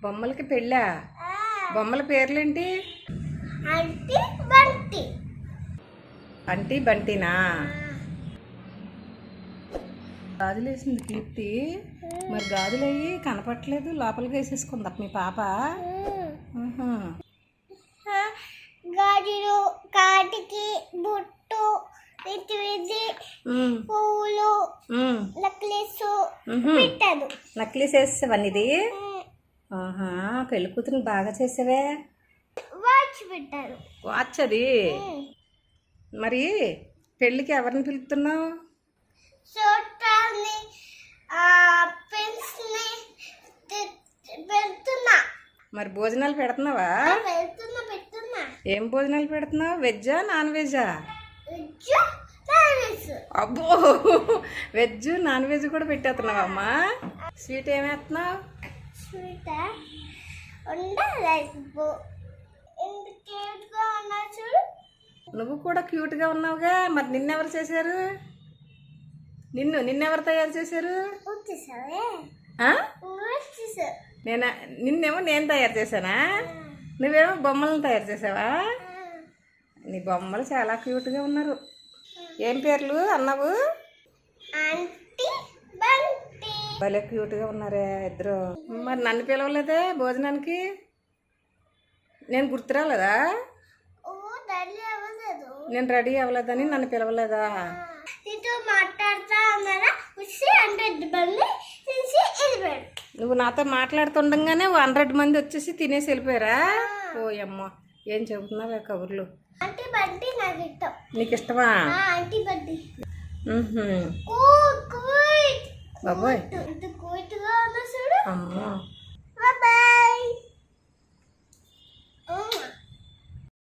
బొమ్మలకి పెళ్ళా? బొమ్మల పేర్లేంటి? ఆంటీ బంటి. అంటీ బంటినా? గాజులు వేసింది కీర్తి. మరి గాజులు అయ్యి కనపట్లేదు, లోపలికి వేసేసుకుందా మీ పాప? గాజులు, కాటికి, బుట్టు, పువ్వులు, నెక్లెస్ పెట్టాను. నెక్లెస్ వేసేవన్నీ ఇది? పెళ్లి కూతురు బాగా చేసావే. వాచ్ పెట్టాను. వాచ్ అది? మరి పెళ్ళికి ఎవరిని పిలుస్తున్నావు? చూడటాన్ని పెడుతున్నా. మరి భోజనాలు పెడుతున్నావా? పెడుతున్నా. ఏం భోజనాలు పెడుతున్నావు? వెజ్జా నాన్ వెజ్జా? అబ్బో, వెజ్ నాన్ వెజ్ కూడా పెట్టేస్తున్నావా అమ్మా? స్వీట్ ఏమేస్తున్నావు? స్వీట్ నువ్వు కూడా క్యూట్గా ఉన్నావుగా. మరి నిన్నెవరు చేశారు? నిన్నెవరు తయారు చేశారు? నిన్నేమో నేను తయారు చేశానా? నువ్వేమో బొమ్మలను తయారు చేసావా? నీ బొమ్మలు చాలా క్యూట్గా ఉన్నారు. ఏం పేర్లు అన్నావు? భలే క్యూట్గా ఉన్నారే ఇద్దరు. మరి నన్ను పిలవలేదే భోజనానికి? నేను గుర్తురాలేదా? నేను రెడీ అవ్వలేదని నన్ను పిలవలేదా? నువ్వు నాతో మాట్లాడుతుండగానే 100 మంది వచ్చేసి తినేసి వెళ్ళిపోయారా? ఓ అమ్మ, ఏం చెబుతున్నావే కబుర్లు. నీకు ఇష్టమా? బాబోయ్, అమ్మో